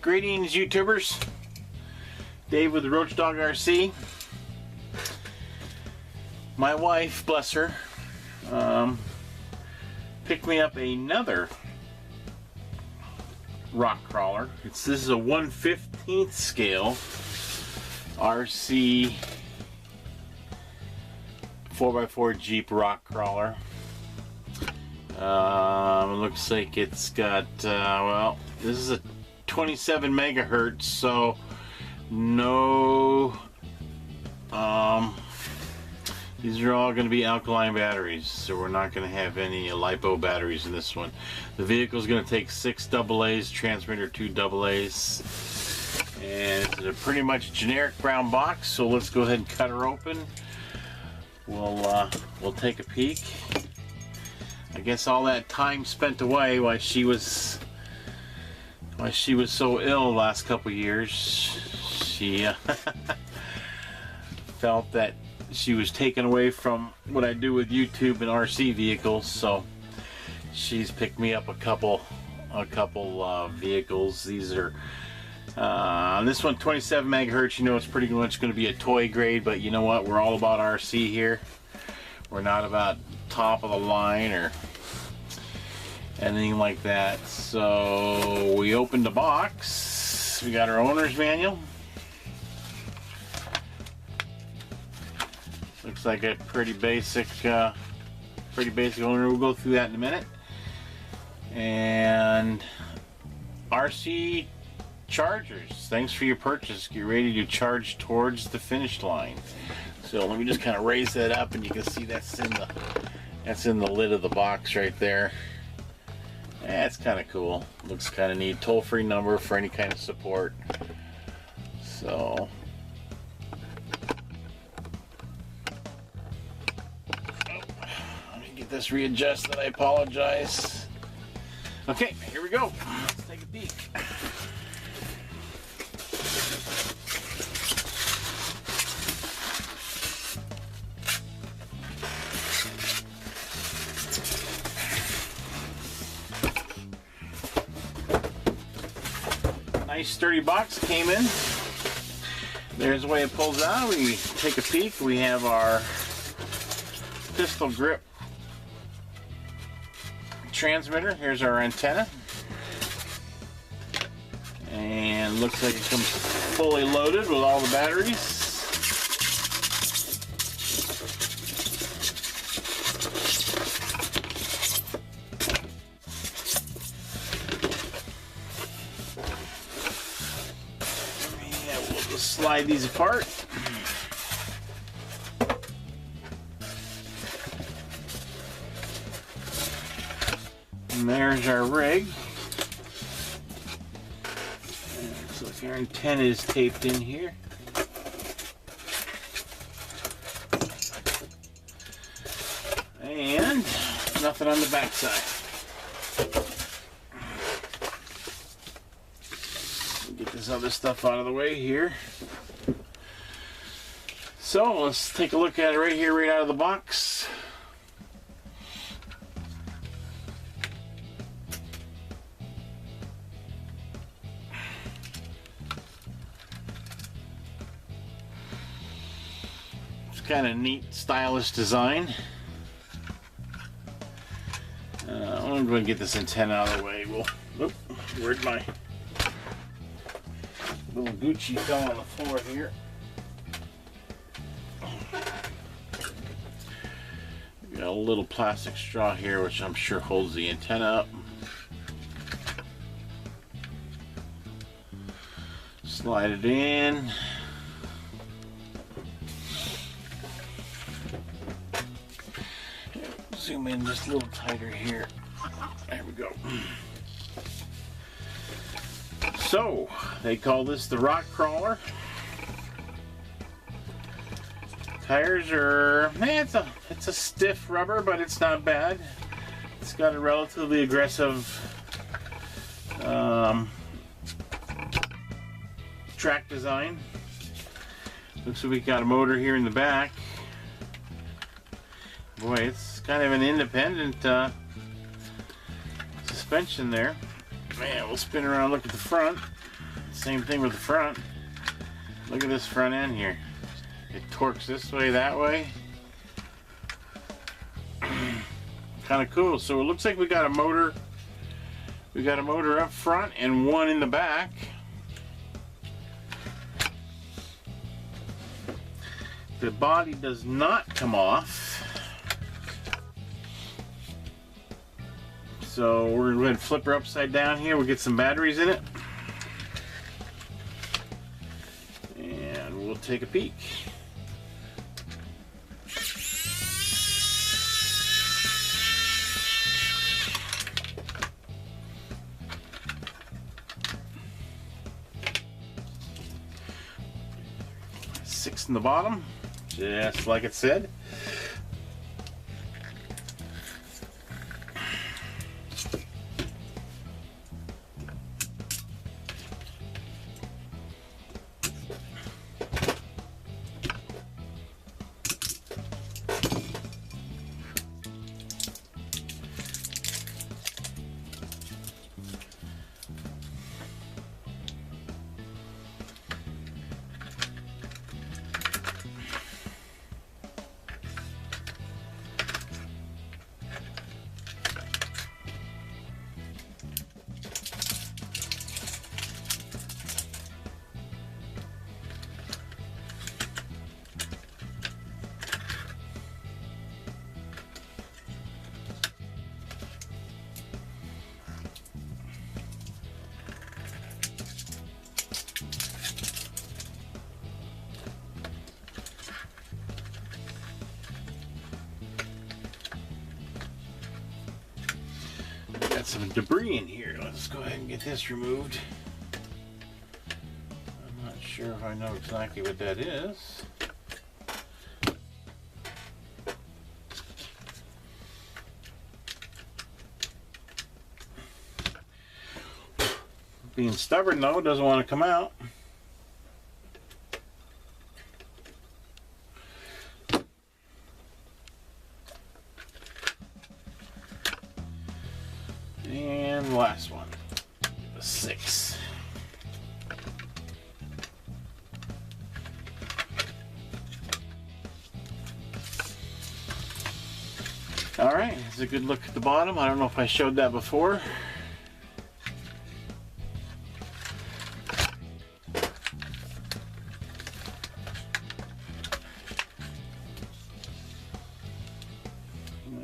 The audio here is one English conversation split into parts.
Greetings, YouTubers. Dave with the Roach Dog RC. My wife, bless her, picked me up another rock crawler. This is a 1/15 scale RC 4x4 Jeep rock crawler. Looks like it's got, well, this is a 27 megahertz, so no, these are all going to be alkaline batteries, so we're not going to have any LiPo batteries in this one. The vehicle is going to take 6 AA's, transmitter 2 AA's, and it's a pretty much generic brown box, so let's go ahead and cut her open. We'll take a peek. I guess all that time spent away while she was so ill the last couple years, she felt that she was taken away from what I do with YouTube and RC vehicles, so she's picked me up a couple vehicles. These are this one 27 megahertz. You know, it's pretty much going to be a toy grade, but you know what? We're all about RC here. We're not about top of the line or anything like that. So we opened the box. We got our owner's manual. Looks like a pretty basic owner. We'll go through that in a minute. And RC chargers. Thanks for your purchase. Get ready to charge towards the finish line. So let me just kind of raise that up, and you can see that's in the lid of the box right there. That's kind of cool. Looks kind of neat. Toll-free number for any kind of support. So let me get this readjusted. I apologize. Okay, here we go. Let's take a peek. Nice sturdy box came in. There's the way it pulls out. We take a peek. We have our pistol grip transmitter. Here's our antenna. And looks like it comes fully loaded with all the batteries. Slide these apart. And there's our rig. Looks like our antenna is taped in here. And nothing on the back side. Get this other stuff out of the way here. So let's take a look at it right here, right out of the box. It's kind of neat, stylish design. I'm going to get this antenna out of the way. Where'd my little Gucci fell on the floor here? Got a little plastic straw here, which I'm sure holds the antenna up. Slide it in. Zoom in just a little tighter here. There we go. So, they call this the rock crawler. Tires are, it's a stiff rubber, but it's not bad. It's got a relatively aggressive track design. Looks like we got a motor here in the back. Boy, it's kind of an independent suspension there. Man, we'll spin around and look at the front. same thing with the front. Look at this front end here. It torques this way, that way. Kind of cool. So it looks like we got a motor. We got a motor up front and one in the back. The body does not come off. So we're going to flip her upside down here. We'll get some batteries in it. And we'll take a peek. Six in the bottom, just like it said. Got some debris in here. Let's go ahead and get this removed. I'm not sure if I know exactly what that is. Being stubborn though, doesn't want to come out. And the last one, a 6. All right, it's a good look at the bottom. I don't know if I showed that before.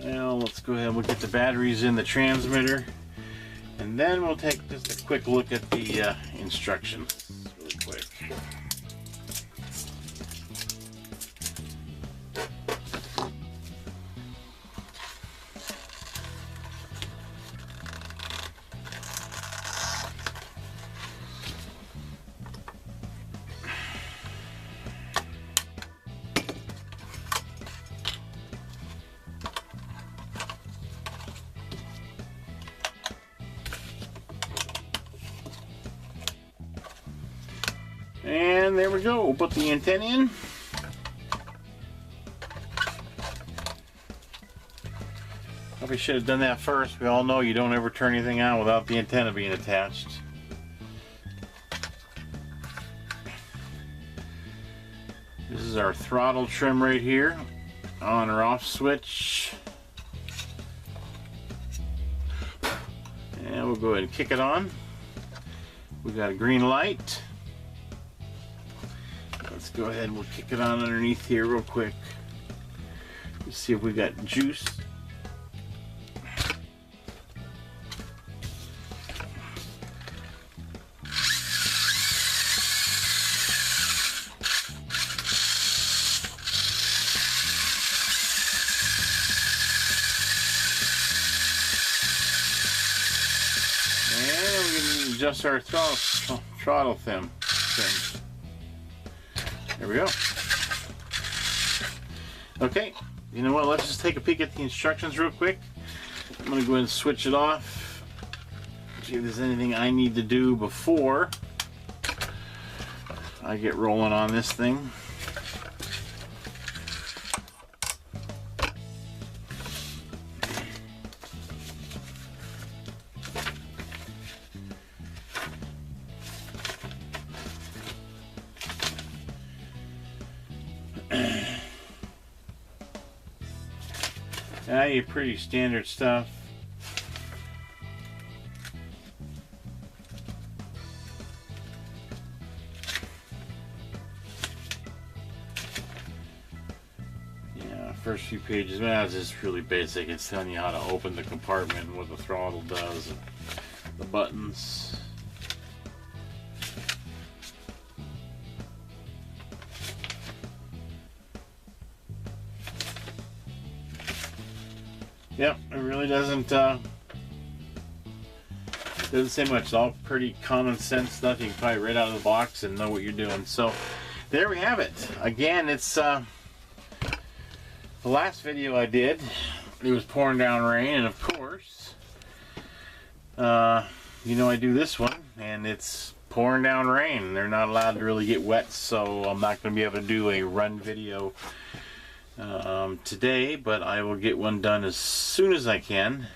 Well, let's go ahead and we'll get the batteries in the transmitter, and then we'll take just a quick look at the instructions really quick. And there we go. We'll put the antenna in. Probably should have done that first. We all know you don't ever turn anything on without the antenna being attached. This is our throttle trim right here. On or off switch. And we'll go ahead and kick it on. We got a green light. Let's go ahead and we'll kick it on underneath here real quick. Let's see if we got juice. And we can adjust our throttle trim. There we go. Okay, you know what? Let's just take a peek at the instructions real quick. I'm going to go ahead and switch it off. See if there's anything I need to do before I get rolling on this thing. Your pretty standard stuff. First few pages, man, it's just really basic. It's telling you how to open the compartment and what the throttle does and the buttons. Yep, it really doesn't say much. It's all pretty common sense stuff. You can probably read out of the box and know what you're doing. So there we have it. Again, it's the last video I did, it was pouring down rain, and of course, you know, I do this one, and it's pouring down rain. They're not allowed to really get wet, so I'm not going to be able to do a run video today, but I will get one done as soon as I can.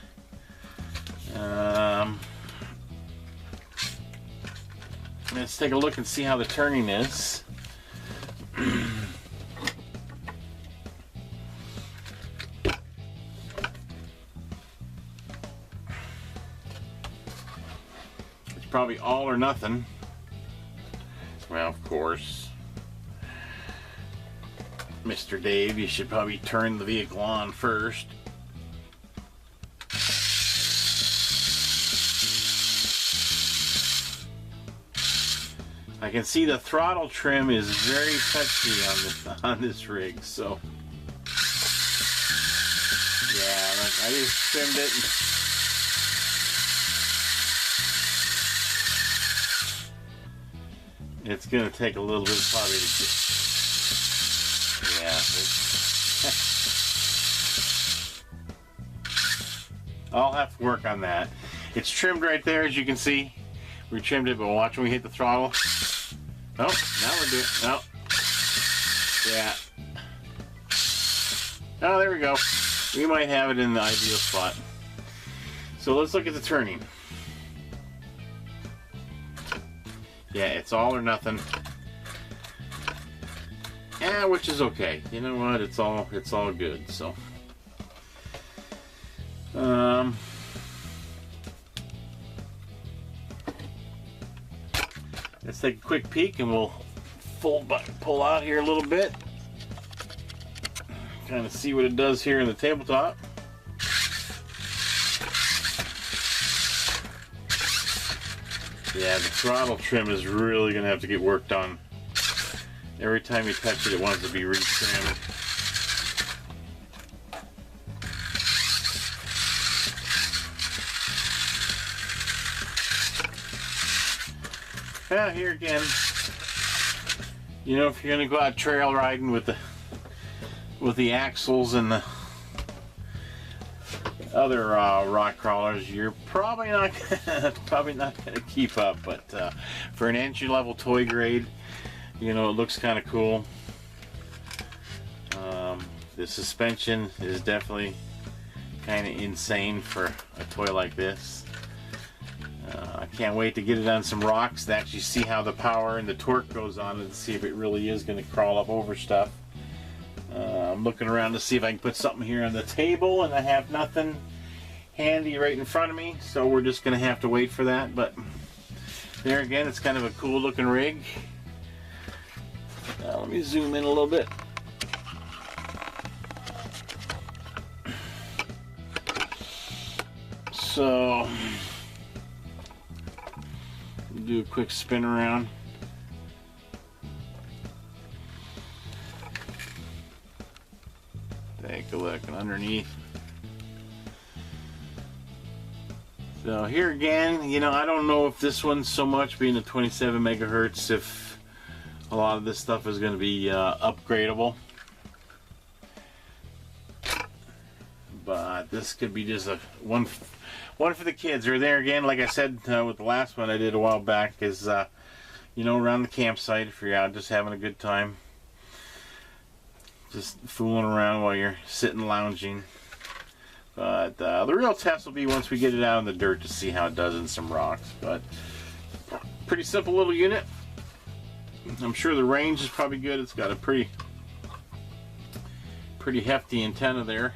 Let's take a look and see how the turning is. Probably all or nothing. Well, of course, Mr. Dave, you should probably turn the vehicle on first. I can see the throttle trim is very touchy on this rig, so yeah, look, I just trimmed it. It's going to take a little bit probably to get. Yeah. I'll have to work on that. It's trimmed right there, as you can see. We trimmed it, but watch when we hit the throttle. Oh, now we're doing. No. Yeah. Oh, there we go. We might have it in the ideal spot. So let's look at the turning. Yeah, it's all or nothing. Yeah, which is okay. You know what? It's all good. So, let's take a quick peek, and we'll pull out here a little bit, kind of see what it does here in the tabletop. Yeah, the throttle trim is really going to have to get worked on. Every time you touch it, it wants to be retrimmed. Yeah, here again, you know, if you're going to go out trail riding with the axles and the other rock crawlers, you're probably not going to keep up. But for an entry-level toy grade, you know, it looks kind of cool. The suspension is definitely kind of insane for a toy like this. I can't wait to get it on some rocks to actually see how the power and the torque goes on and see if it really is going to crawl up over stuff. I'm looking around to see if I can put something here on the table, and I have nothing handy right in front of me, so we're just going to have to wait for that. But there again, it's kind of a cool looking rig. Let me zoom in a little bit. So, do a quick spin around. Take a look underneath. So here again, you know, I don't know if this one's so much being a 27 megahertz, if a lot of this stuff is going to be upgradable. But this could be just a one for the kids. Or there again, like I said with the last one I did a while back, is you know, around the campsite, if you're out just having a good time, just fooling around while you're sitting lounging. But the real test will be once we get it out in the dirt to see how it does in some rocks. But pretty simple little unit. I'm sure the range is probably good. It's got a pretty hefty antenna there.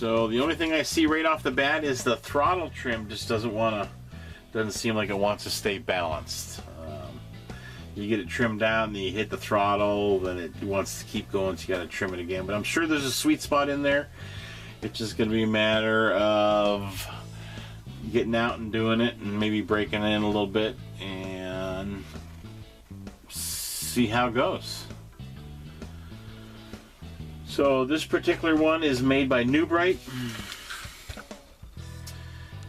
So the only thing I see right off the bat is the throttle trim just doesn't seem like it wants to stay balanced. You get it trimmed down, then you hit the throttle, then it wants to keep going, so you got to trim it again. But I'm sure there's a sweet spot in there. It's just going to be a matter of getting out and doing it, and maybe breaking in a little bit, and see how it goes. So this particular one is made by New Bright.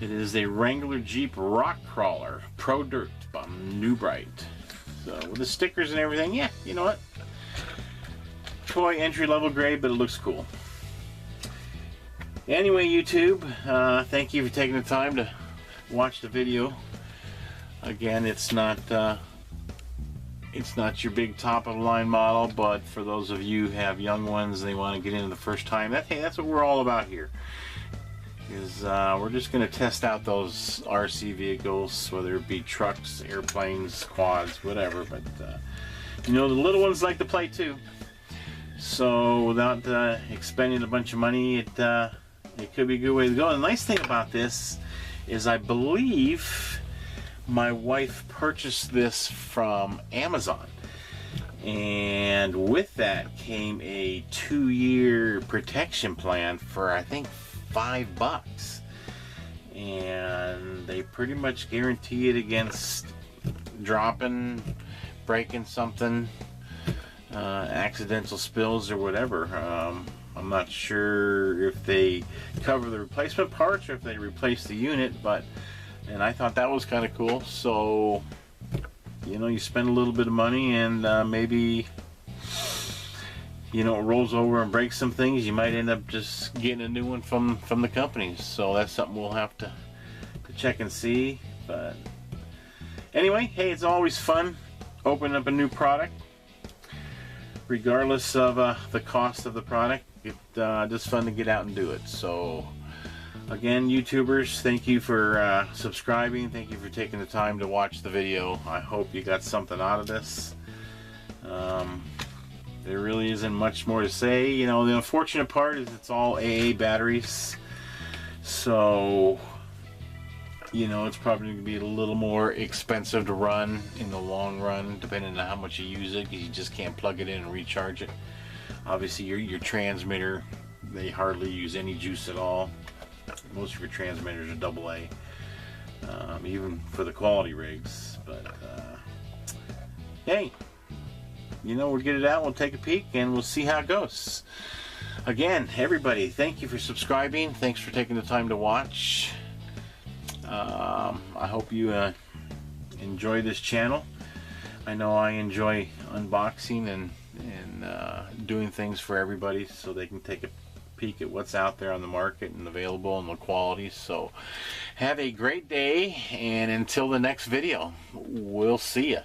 It is a Wrangler Jeep Rock Crawler Pro Dirt by New Bright. So with the stickers and everything, yeah, you know what? Toy entry-level grade, but it looks cool. Anyway, YouTube, thank you for taking the time to watch the video. Again, it's not your big top-of-the-line model, but for those of you who have young ones, they want to get into the first time. That's what we're all about here. We're just going to test out those RC vehicles, whether it be trucks, airplanes, quads, whatever. But you know, the little ones like to play too. So without expending a bunch of money, it could be a good way to go. And the nice thing about this is, I believe my wife purchased this from Amazon, and with that came a 2-year protection plan for, I think, $5, and they pretty much guarantee it against dropping, breaking something, accidental spills or whatever. I'm not sure if they cover the replacement parts or if they replace the unit, and I thought that was kind of cool. So, you know, you spend a little bit of money, and maybe, you know, it rolls over and breaks some things, you might end up just getting a new one from the company. So that's something we'll have to check and see. But anyway, hey, it's always fun opening up a new product, regardless of the cost of the product. It's just fun to get out and do it. So again, YouTubers, thank you for subscribing. Thank you for taking the time to watch the video. I hope you got something out of this. There really isn't much more to say. You know, the unfortunate part is it's all AA batteries. So, you know, it's probably going to be a little more expensive to run in the long run, depending on how much you use it, because you just can't plug it in and recharge it. Obviously, your transmitter, they hardly use any juice at all. Most of your transmitters are AA, even for the quality rigs. But, hey, you know, we'll get it out, we'll take a peek, and we'll see how it goes. Again, everybody, thank you for subscribing. Thanks for taking the time to watch. I hope you enjoy this channel. I know I enjoy unboxing and doing things for everybody, so they can take a peek at what's out there on the market and available and the quality. So have a great day, and until the next video, we'll see ya.